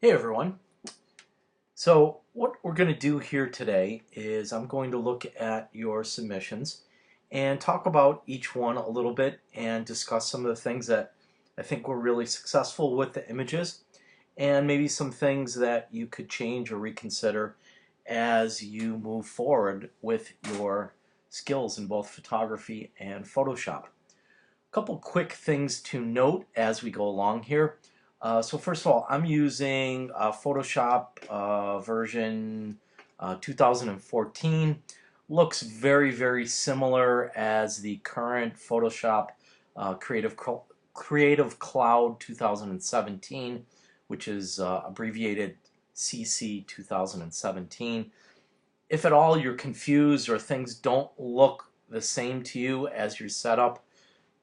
Hey everyone. So what we're going to do here today is I'm going to look at your submissions and talk about each one a little bit and discuss some of the things that I think were really successful with the images and maybe some things that you could change or reconsider as you move forward with your skills in both photography and Photoshop. A couple quick things to note as we go along here. So first of all, I'm using Photoshop version 2014. Looks very similar as the current Photoshop Creative Cloud 2017, which is abbreviated CC 2017. If at all you're confused or things don't look the same to you as your setup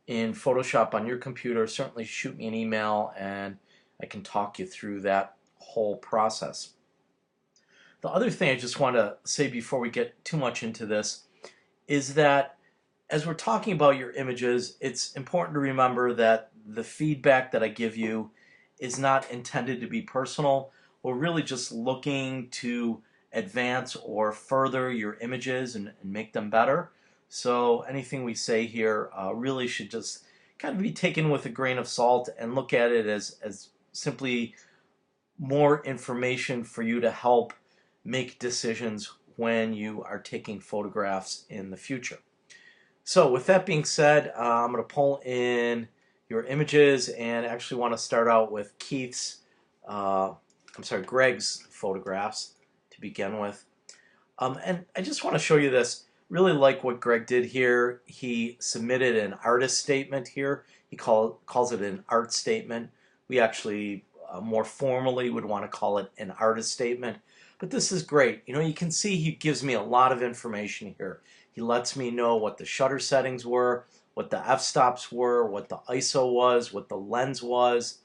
in Photoshop on your computer, certainly shoot me an email and I can talk you through that whole process. The other thing I just want to say before we get too much into this is that as we're talking about your images, it's important to remember that the feedback that I give you is not intended to be personal. We're really just looking to advance or further your images and make them better. So anything we say here really should just kind of be taken with a grain of salt and look at it as simply more information for you to help make decisions when you are taking photographs in the future. So with that being said, I'm going to pull in your images and actually want to start out with Greg's photographs to begin with. And I just want to show you this. Really like what Greg did here. He submitted an artist statement here. He calls it an art statement. We actually more formally would want to call it an artist statement. But this is great. You know, you can see he gives me a lot of information here. He lets me know what the shutter settings were, what the f-stops were, what the ISO was, what the lens was.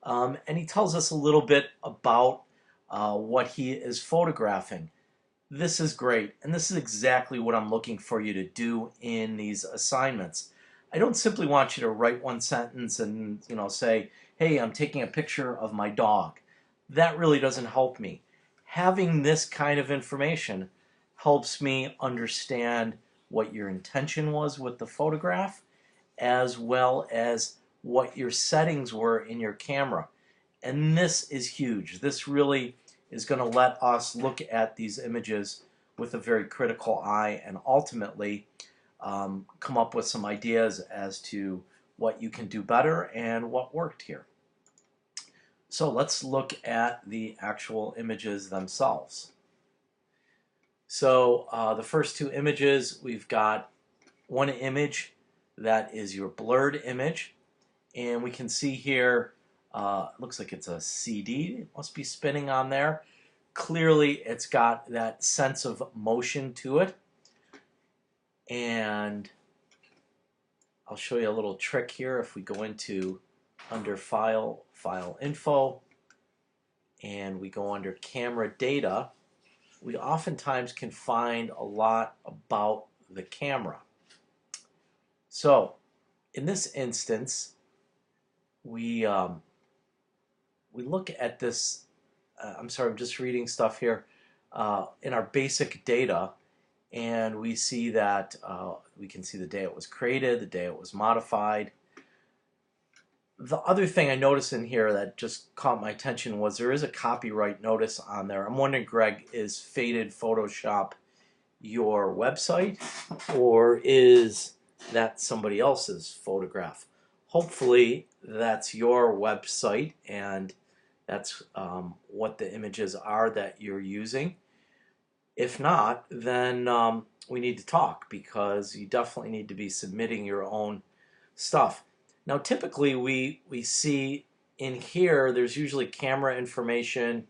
And he tells us a little bit about what he is photographing. This is great, and this is exactly what I'm looking for you to do in these assignments. I don't simply want you to write one sentence and say, hey, I'm taking a picture of my dog. That really doesn't help me. Having this kind of information helps me understand what your intention was with the photograph, as well as what your settings were in your camera. And this is huge. This really is going to let us look at these images with a very critical eye and ultimately come up with some ideas as to what you can do better and what worked here. So let's look at the actual images themselves. So the first two images, we've got one image that is your blurred image, and we can see here looks like it's a CD. It must be spinning on there. Clearly it's got that sense of motion to it, and I'll show you a little trick here. If we go into under File Info, and we go under Camera Data, we oftentimes can find a lot about the camera. So in this instance, we look at this. I'm sorry, I'm just reading stuff here in our basic data, and we see that we can see the day it was created, the day it was modified. The other thing I noticed in here that just caught my attention was there is a copyright notice on there. I'm wondering, Greg, is Faded Photoshop your website, or is that somebody else's photograph? Hopefully that's your website and that's what the images are that you're using. If not, then we need to talk, because you definitely need to be submitting your own stuff. Now typically we see in here there's usually camera information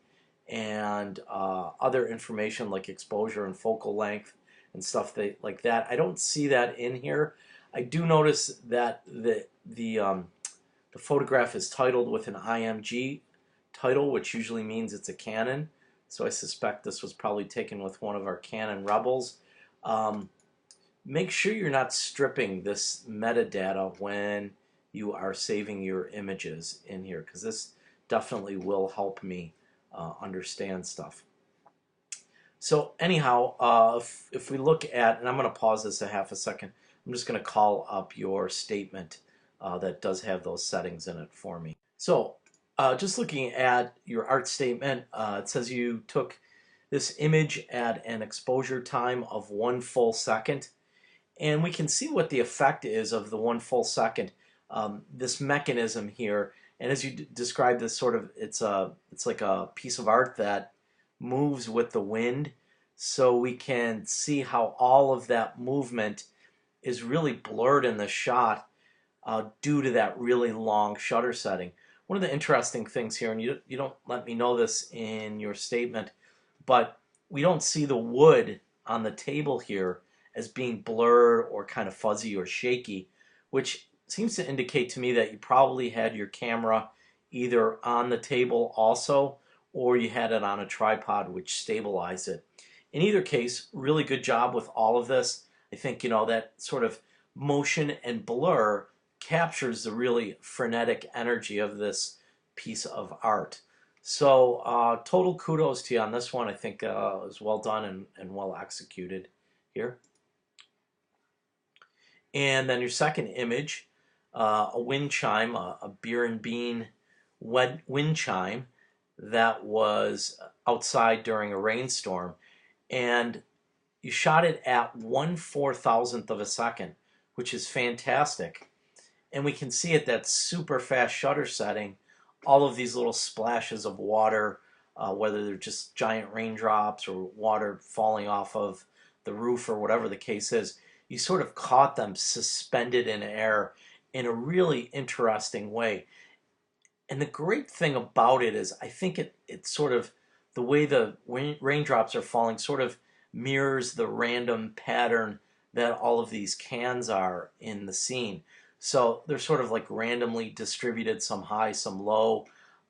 and other information like exposure and focal length and stuff like that. I don't see that in here. I do notice that the photograph is titled with an IMG title, which usually means it's a Canon. So I suspect this was probably taken with one of our Canon Rebels. Make sure you're not stripping this metadata when you are saving your images in here, because this definitely will help me understand stuff. So anyhow, if we look at, and I'm going to pause this a half a second, I'm just going to call up your statement that does have those settings in it for me. So just looking at your art statement, it says you took this image at an exposure time of 1 full second. And we can see what the effect is of the 1 full second. This mechanism here, and as you described this sort of, it's like a piece of art that moves with the wind. So we can see how all of that movement is really blurred in the shot due to that really long shutter setting. One of the interesting things here, and you don't let me know this in your statement, but we don't see the wood on the table here as being blurred or kind of fuzzy or shaky, which seems to indicate to me that you probably had your camera either on the table also, or you had it on a tripod which stabilized it. In either case, really good job with all of this. I think, you know, that sort of motion and blur captures the really frenetic energy of this piece of art. So total kudos to you on this one. I think it was well done and well executed here. And then your second image, a wind chime, a beer and bean wind chime that was outside during a rainstorm. And you shot it at 1/4000th of a second, which is fantastic. And we can see at that super fast shutter setting, all of these little splashes of water, whether they're just giant raindrops or water falling off of the roof or whatever the case is, you sort of caught them suspended in air in a really interesting way. And the great thing about it is I think it sort of, the way the raindrops are falling sort of mirrors the random pattern that all of these cans are in the scene. So they're sort of like randomly distributed, some high, some low.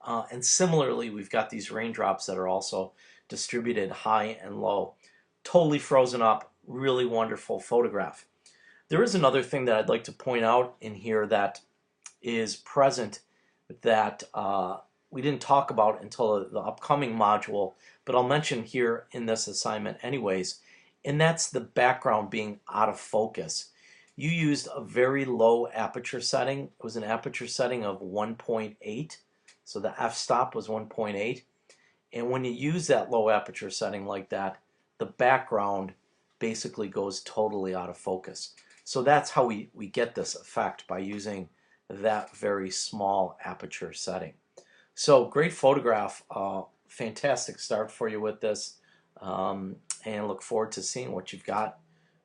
And similarly, we've got these raindrops that are also distributed high and low. Totally frozen up, really wonderful photograph. There is another thing that I'd like to point out in here that is present that we didn't talk about until the upcoming module, but I'll mention here in this assignment anyways, and that's the background being out of focus. You used a very low aperture setting. It was an aperture setting of 1.8, so the f-stop was 1.8, and when you use that low aperture setting like that, the background basically goes totally out of focus. So that's how we get this effect, by using that very small aperture setting. So great photograph, fantastic start for you with this, and look forward to seeing what you've got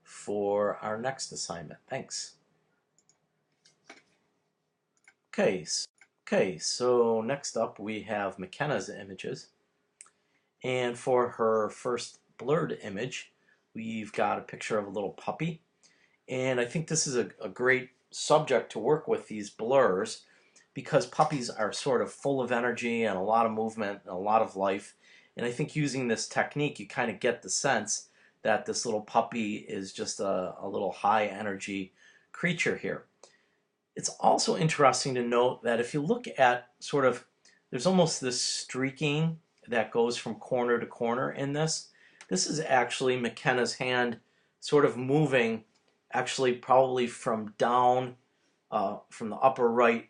for our next assignment. Thanks. Okay, so next up we have McKenna's images, and for her first blurred image we've got a picture of a little puppy, and I think this is a great subject to work with, these blurs, because puppies are sort of full of energy and a lot of movement and a lot of life. And I think using this technique, you kind of get the sense that this little puppy is just a little high energy creature here. It's also interesting to note that if you look at sort of, there's almost this streaking that goes from corner to corner in this. This is actually McKenna's hand sort of moving, actually probably from down, from the upper right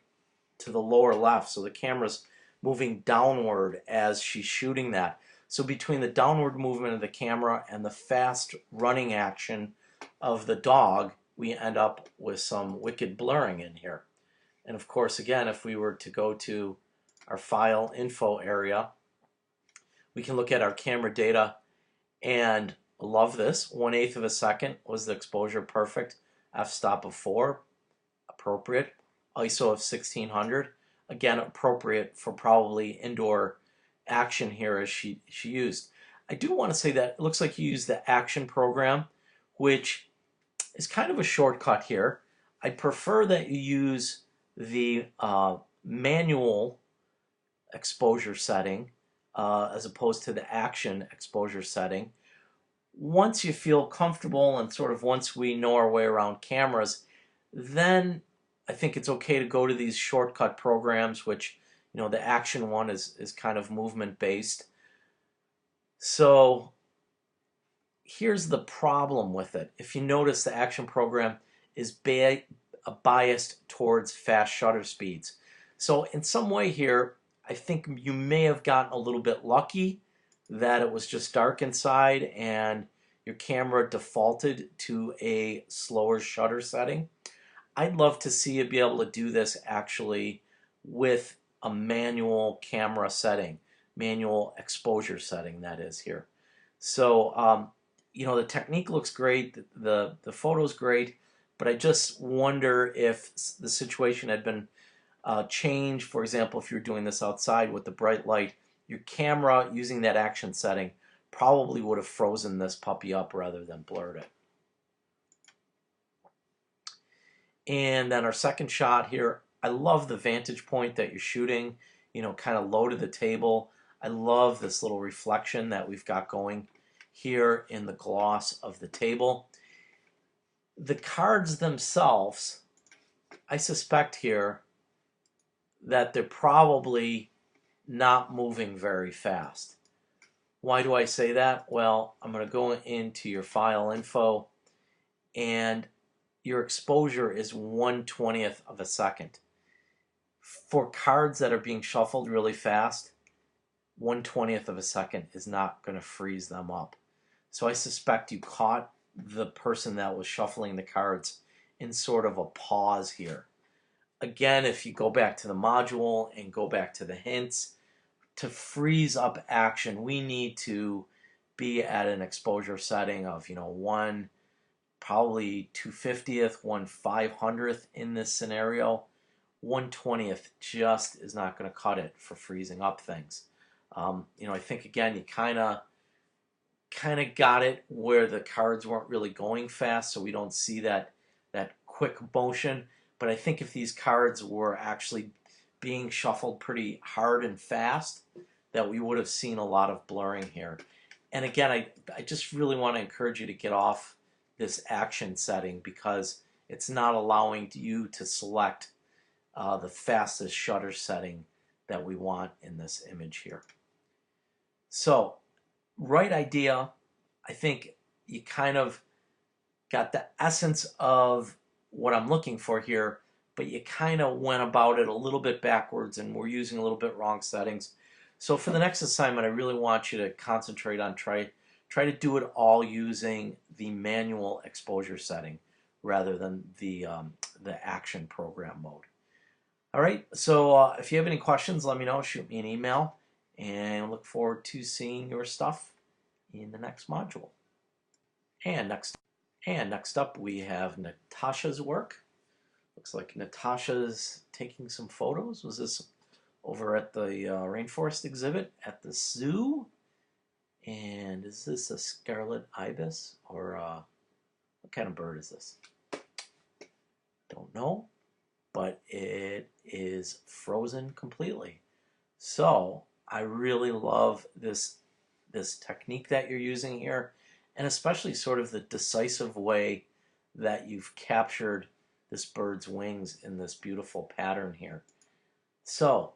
to the lower left. So the camera's moving downward as she's shooting that. So between the downward movement of the camera and the fast running action of the dog, we end up with some wicked blurring in here. And of course, again, if we were to go to our file info area, we can look at our camera data, and love this. 1/8 of a second was the exposure, perfect. F-stop of 4, appropriate. ISO of 1600, again appropriate for probably indoor action here as she used. I do want to say that it looks like you used the action program, which is kind of a shortcut here. I prefer that you use the manual exposure setting as opposed to the action exposure setting. Once you feel comfortable and sort of once we know our way around cameras, then I think it's okay to go to these shortcut programs, which The action one is kind of movement based. So here's the problem with it. If you notice, the action program is biased towards fast shutter speeds. So in some way here, I think you may have gotten a little bit lucky that it was just dark inside and your camera defaulted to a slower shutter setting. I'd love to see you be able to do this actually with a manual camera setting, manual exposure setting, that is here. So, the technique looks great, the photo's great, but I just wonder if the situation had been changed. For example, if you're doing this outside with the bright light, your camera using that action setting probably would have frozen this puppy up rather than blurred it. And then our second shot here, I love the vantage point that you're shooting, kind of low to the table. I love this little reflection that we've got going here in the gloss of the table. The cards themselves, I suspect here that they're probably not moving very fast. Why do I say that? Well, I'm going to go into your file info, and your exposure is 1/20th of a second. For cards that are being shuffled really fast, 1/20th of a second is not going to freeze them up. So I suspect you caught the person that was shuffling the cards in sort of a pause here. Again, if you go back to the module and go back to the hints, to freeze up action, we need to be at an exposure setting of, one probably 2/50th, 1/500th in this scenario. 1/20th just is not going to cut it for freezing up things. I think again you kind of got it where the cards weren't really going fast, so we don't see that quick motion. But I think if these cards were actually being shuffled pretty hard and fast, that we would have seen a lot of blurring here. And again, I just really want to encourage you to get off this action setting because it's not allowing you to select the fastest shutter setting that we want in this image here. So, right idea. I think you kind of got the essence of what I'm looking for here, but you kind of went about it a little bit backwards and we're using a little bit wrong settings. So for the next assignment, I really want you to concentrate on try to do it all using the manual exposure setting rather than the action program mode. All right, so if you have any questions, let me know. Shoot me an email, and I look forward to seeing your stuff in the next module. And next up, we have Natasha's work. Looks like Natasha's taking some photos. Was this over at the rainforest exhibit at the zoo? And is this a scarlet ibis or what kind of bird is this? Don't know, but it is frozen completely. So I really love this technique that you're using here, and especially sort of the decisive way that you've captured this bird's wings in this beautiful pattern here. So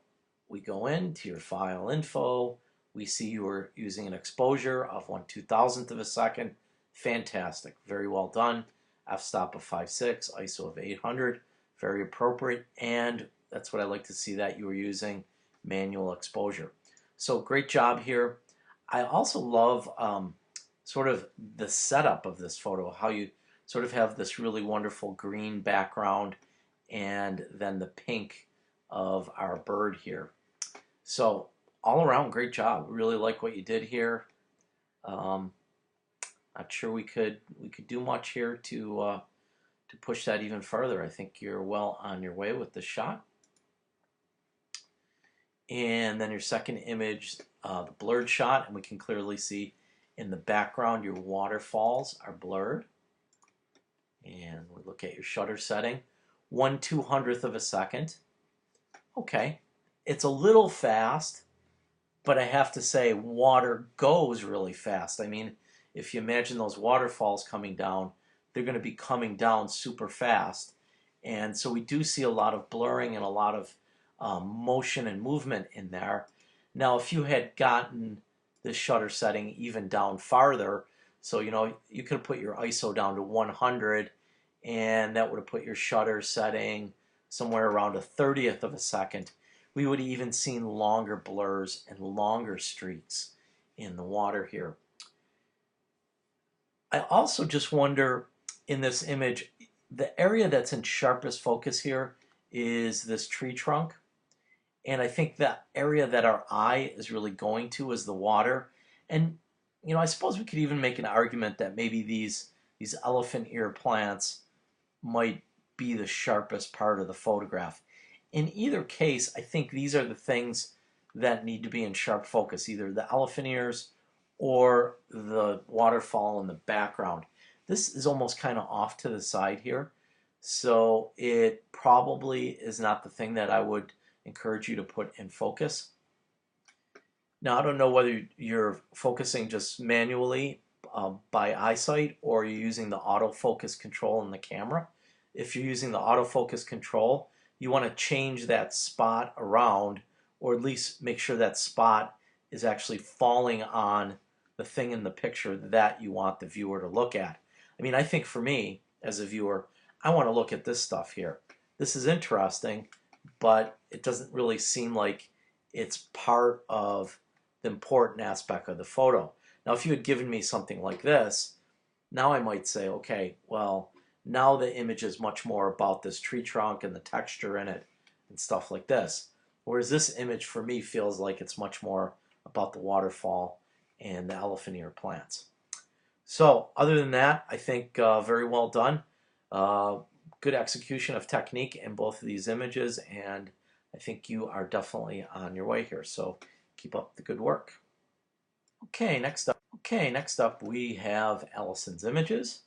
we go into your file info. We see you were using an exposure of 1/2000th of a second. Fantastic. Very well done. F-stop of 5.6, ISO of 800. Very appropriate. And that's what I like to see, that you were using manual exposure. So great job here. I also love sort of the setup of this photo, how you sort of have this really wonderful green background and then the pink of our bird here. So all around, great job. Really like what you did here. Not sure we could do much here to push that even further. I think you're well on your way with the shot. And then your second image, the blurred shot, and we can clearly see in the background your waterfalls are blurred. And we look at your shutter setting, 1/200th of a second. Okay, it's a little fast, but I have to say water goes really fast. I mean, if you imagine those waterfalls coming down, they're going to be coming down super fast. And so we do see a lot of blurring and a lot of motion and movement in there. Now, if you had gotten the shutter setting even down farther, so you could put your ISO down to 100, and that would have put your shutter setting somewhere around a 30th of a second. We would have even seen longer blurs and longer streaks in the water here. I also just wonder in this image, the area that's in sharpest focus here is this tree trunk. And I think that area that our eye is really going to is the water. And, I suppose we could even make an argument that maybe these elephant ear plants might be the sharpest part of the photograph. In either case, I think these are the things that need to be in sharp focus, either the elephant ears or the waterfall in the background. This is almost kind of off to the side here, so it probably is not the thing that I would encourage you to put in focus. Now, I don't know whether you're focusing just manually by eyesight or you're using the autofocus control in the camera. If you're using the autofocus control, you want to change that spot around, or at least make sure that spot is actually falling on the thing in the picture that you want the viewer to look at. I mean, I think for me, as a viewer, I want to look at this stuff here. This is interesting, but it doesn't really seem like it's part of the important aspect of the photo. Now, if you had given me something like this, now I might say, okay, well, now the image is much more about this tree trunk and the texture in it and stuff like this. Whereas this image for me feels like it's much more about the waterfall and the elephant ear plants. So other than that, I think very well done. Good execution of technique in both of these images, and I think you are definitely on your way here. So keep up the good work. Okay, next up we have Allison's images,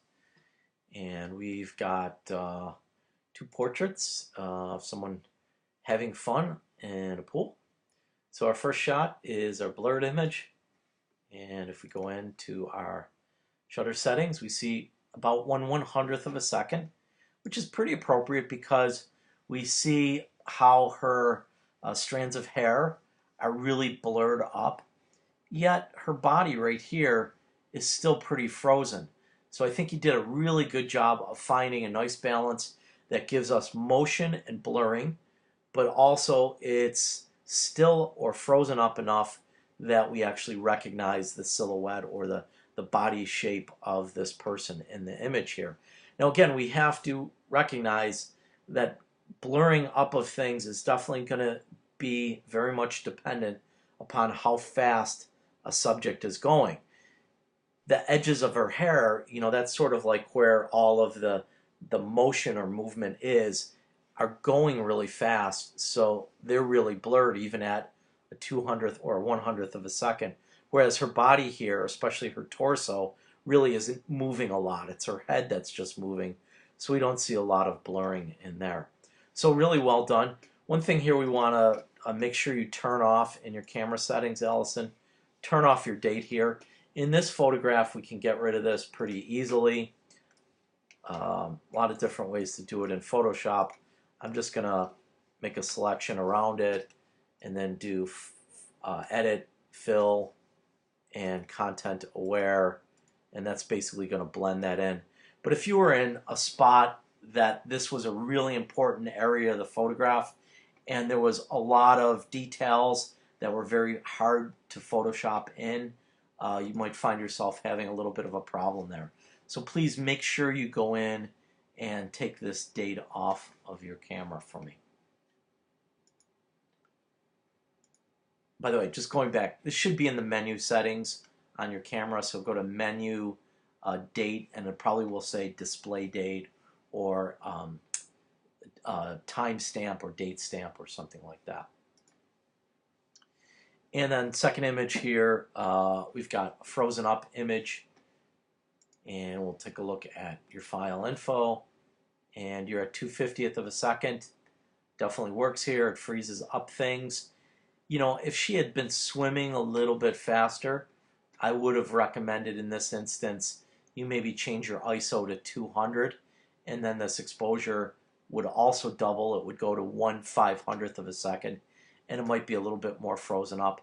and we've got two portraits of someone having fun in a pool. So our first shot is our blurred image, and if we go into our shutter settings, we see about 1/100th of a second, which is pretty appropriate because we see how her strands of hair are really blurred up, yet her body right here is still pretty frozen. So I think he did a really good job of finding a nice balance that gives us motion and blurring, but also it's still or frozen up enough that we actually recognize the silhouette or the body shape of this person in the image here. Now again, we have to recognize that blurring up of things is definitely going to be very much dependent upon how fast a subject is going. The edges of her hair, that's sort of like where all of the motion or movement are going really fast, so they're really blurred even at a 200th or 100th of a second. Whereas her body here, especially her torso, really isn't moving a lot. It's her head that's just moving, so we don't see a lot of blurring in there. So really well done. One thing here we want to make sure you turn off in your camera settings, Allison. Turn off your date here. In this photograph, we can get rid of this pretty easily. A lot of different ways to do it in Photoshop. I'm just going to make a selection around it and then do edit, fill, and content aware, and that's basically going to blend that in. But if you were in a spot that this was a really important area of the photograph and there was a lot of details that were very hard to Photoshop in, you might find yourself having a little bit of a problem there. So please make sure you go in and take this date off of your camera for me. By the way, just going back, this should be in the menu settings on your camera, so go to menu, date, and it probably will say display date or time stamp or date stamp or something like that. And then second image here, we've got a frozen up image, and we'll take a look at your file info, and you're at 2/50th of a second. Definitely works here. It freezes up things. If she had been swimming a little bit faster, I would have recommended in this instance you maybe change your ISO to 200, and then this exposure would also double. It would go to 1/500th of a second, and it might be a little bit more frozen up.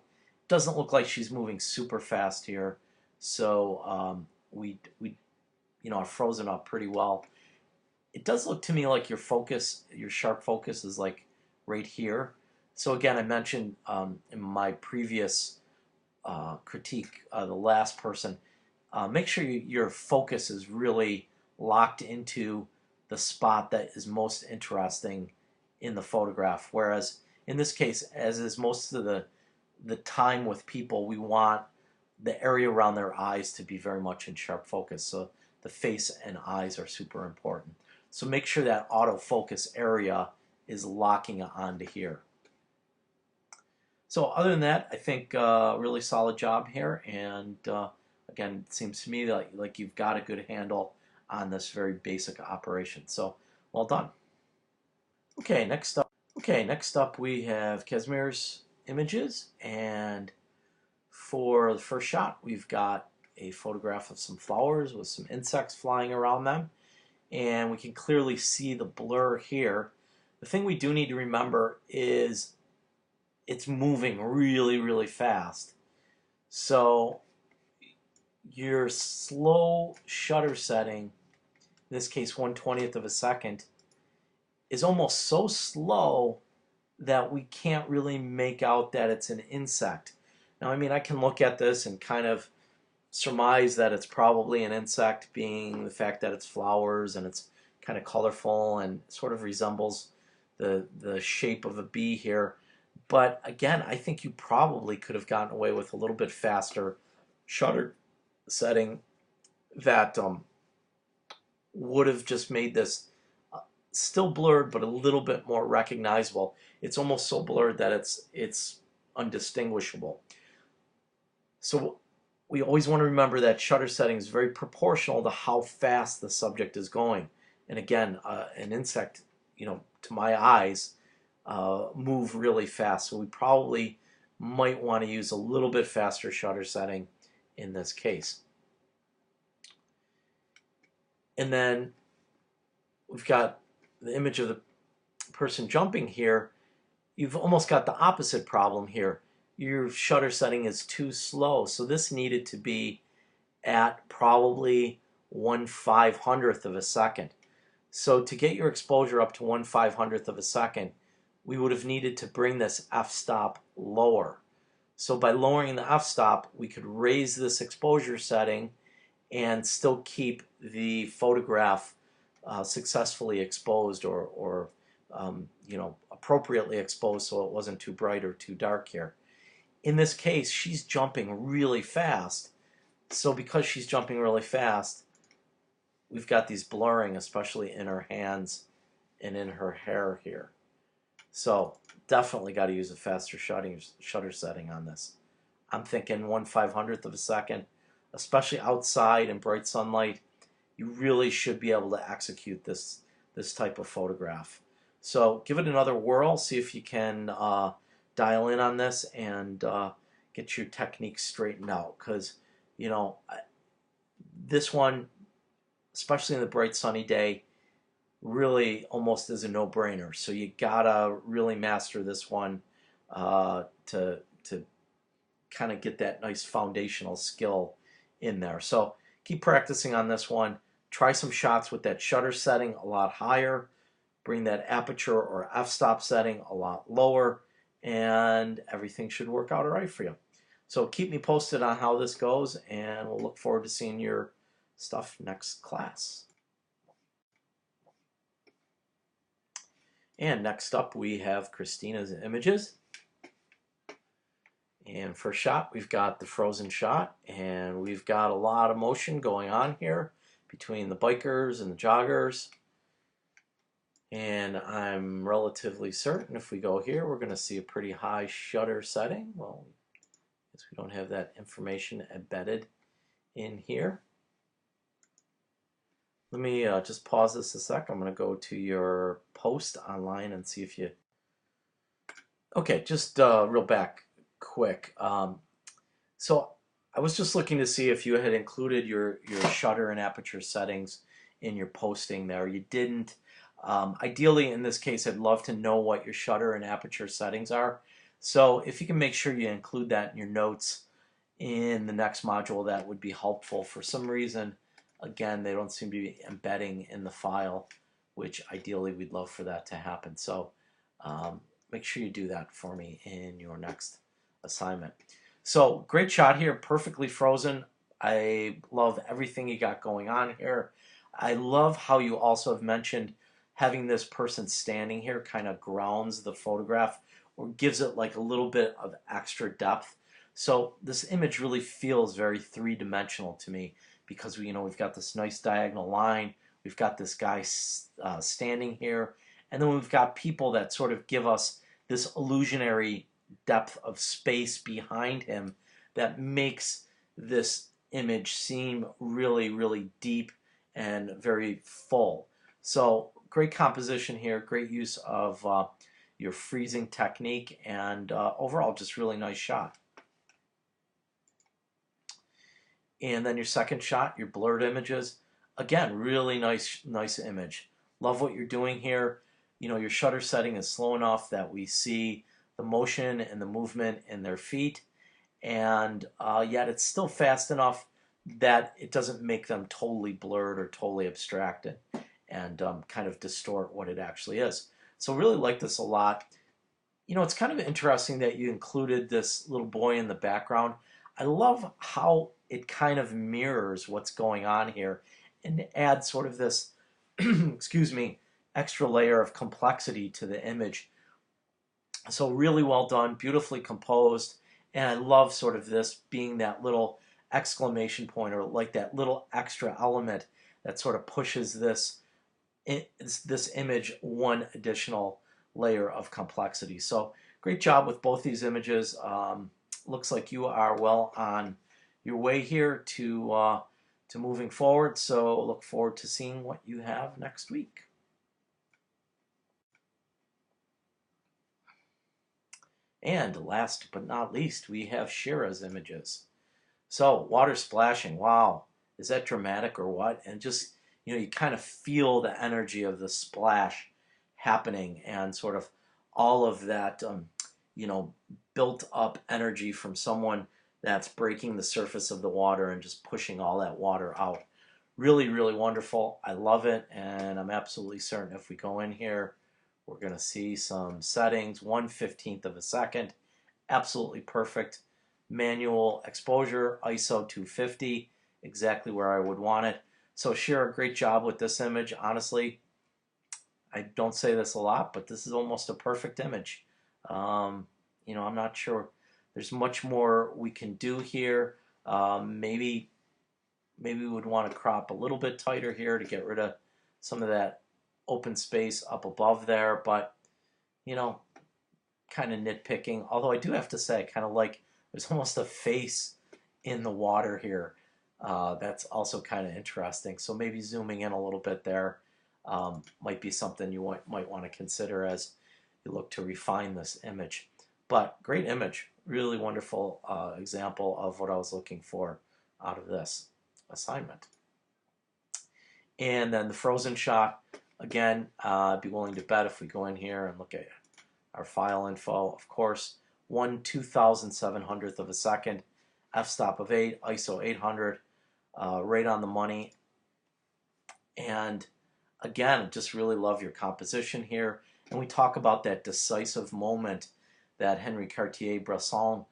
Doesn't look like she's moving super fast here, so we are frozen up pretty well. It does look to me like your focus, your sharp focus, is like right here. So again, I mentioned in my previous critique, the last person, make sure your focus is really locked into the spot that is most interesting in the photograph. Whereas in this case, as is most of the time with people, we want the area around their eyes to be very much in sharp focus. So the face and eyes are super important. So make sure that autofocus area is locking onto here. So other than that, I think really solid job here. And again, it seems to me like you've got a good handle on this very basic operation. So well done. Okay, next up we have Casimir's images, and for the first shot we've got a photograph of some flowers with some insects flying around them, and we can clearly see the blur here. The thing we do need to remember is it's moving really, really fast. So your slow shutter setting, in this case 1/20th of a second, is almost so slow that we can't really make out that it's an insect. Now, I mean, I can look at this and kind of surmise that it's probably an insect, being the fact that it's flowers and it's kind of colorful and sort of resembles the shape of a bee here. But again, I think you probably could have gotten away with a little bit faster shutter setting that would have just made this still blurred, but a little bit more recognizable. It's almost so blurred that it's undistinguishable. So we always want to remember that shutter setting is very proportional to how fast the subject is going. And again, an insect, to my eyes, move really fast. So we probably might want to use a little bit faster shutter setting in this case. And then we've got the image of the person jumping here. You've almost got the opposite problem here. Your shutter setting is too slow. So this needed to be at probably 1/500th of a second. So to get your exposure up to 1/500th of a second, we would have needed to bring this f-stop lower. So by lowering the f-stop, we could raise this exposure setting and still keep the photograph successfully exposed or appropriately exposed, so it wasn't too bright or too dark here. In this case, she's jumping really fast. So because she's jumping really fast, we've got these blurring, especially in her hands and in her hair here. So definitely got to use a faster shutter setting on this. I'm thinking 1/500th of a second, especially outside in bright sunlight. You really should be able to execute this type of photograph. So give it another whirl, see if you can dial in on this and get your technique straightened out. Because, this one, especially in the bright sunny day, really almost is a no-brainer. So you gotta really master this one to kind of get that nice foundational skill in there. So keep practicing on this one. Try some shots with that shutter setting a lot higher. Bring that aperture or f-stop setting a lot lower, and everything should work out all right for you. So keep me posted on how this goes, and we'll look forward to seeing your stuff next class. And next up we have Christina's images. And first shot, we've got the frozen shot, and we've got a lot of motion going on here between the bikers and the joggers. And I'm relatively certain if we go here, we're going to see a pretty high shutter setting. Well, I guess we don't have that information embedded in here. Let me just pause this a sec. I'm going to go to your post online and see if you... Okay, just real back quick. So I was just looking to see if you had included your shutter and aperture settings in your posting there. You didn't. Ideally, in this case, I'd love to know what your shutter and aperture settings are. So if you can make sure you include that in your notes in the next module, that would be helpful. For some reason, again, they don't seem to be embedding in the file, which ideally we'd love for that to happen. So make sure you do that for me in your next assignment. So great shot here, perfectly frozen. I love everything you got going on here. I love how you also have mentioned having this person standing here kind of grounds the photograph or gives it like a little bit of extra depth. So this image really feels very three-dimensional to me because we've got this nice diagonal line, we've got this guy standing here, and then we've got people that sort of give us this illusionary depth of space behind him that makes this image seem really, really deep and very full. So great composition here, great use of your freezing technique, and overall just really nice shot. And then your second shot, your blurred images, again, really nice image. Love what you're doing here. Your shutter setting is slow enough that we see the motion and the movement in their feet, and yet it's still fast enough that it doesn't make them totally blurred or totally abstracted and kind of distort what it actually is. So really like this a lot. It's kind of interesting that you included this little boy in the background. I love how it kind of mirrors what's going on here and adds sort of this, excuse me, extra layer of complexity to the image. So really well done, beautifully composed, and I love sort of this being that little exclamation point or like that little extra element that sort of pushes this image one additional layer of complexity. So great job with both these images. Looks like you are well on your way here to moving forward. So look forward to seeing what you have next week. And last but not least, we have Shira's images. So water splashing, wow, is that dramatic or what? And just, you kind of feel the energy of the splash happening and sort of all of that, built up energy from someone that's breaking the surface of the water and just pushing all that water out. Really, really wonderful. I love it, and I'm absolutely certain if we go in here, we're going to see some settings, 1/15 of a second, absolutely perfect. Manual exposure, ISO 250, exactly where I would want it. So Shira, great job with this image. Honestly, I don't say this a lot, but this is almost a perfect image. I'm not sure there's much more we can do here. Maybe we would want to crop a little bit tighter here to get rid of some of that open space up above there, but kind of nitpicking. Although I do have to say, kind of like there's almost a face in the water here. That's also kind of interesting. So maybe zooming in a little bit there might be something you might want to consider as you look to refine this image. But great image, really wonderful example of what I was looking for out of this assignment. And then the frozen shot, again, I'd be willing to bet if we go in here and look at our file info, of course, 1/2700th of a second, f-stop of 8, ISO 800, right on the money. And again, just really love your composition here. And we talk about that decisive moment that Henri Cartier-Bresson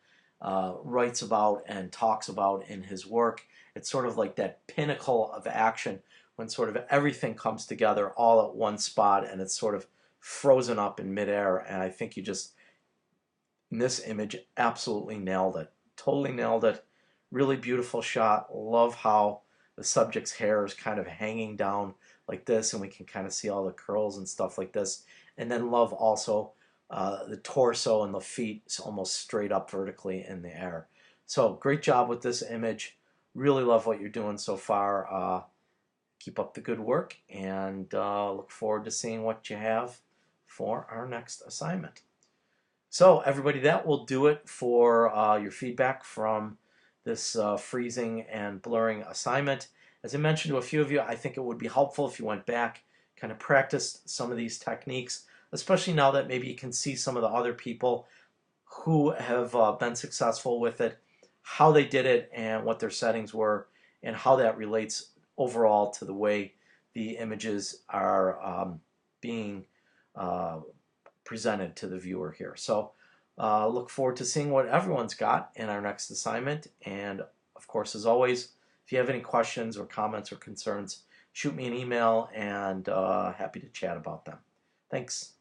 writes about and talks about in his work. It's sort of like that pinnacle of action when sort of everything comes together all at one spot and it's sort of frozen up in midair. And I think you just, in this image, absolutely nailed it. Totally nailed it. Really beautiful shot. Love how the subject's hair is kind of hanging down like this, and we can kind of see all the curls and stuff like this. And then love also the torso and the feet almost straight up vertically in the air. So great job with this image. Really love what you're doing so far. Keep up the good work, and look forward to seeing what you have for our next assignment. So everybody, that will do it for your feedback from this freezing and blurring assignment. As I mentioned to a few of you, I think it would be helpful if you went back kind of practice some of these techniques, especially now that maybe you can see some of the other people who have been successful with it, how they did it, and what their settings were, and how that relates overall to the way the images are being uh, presented to the viewer here. So look forward to seeing what everyone's got in our next assignment. And of course, as always, if you have any questions or comments or concerns, shoot me an email, and happy to chat about them. Thanks.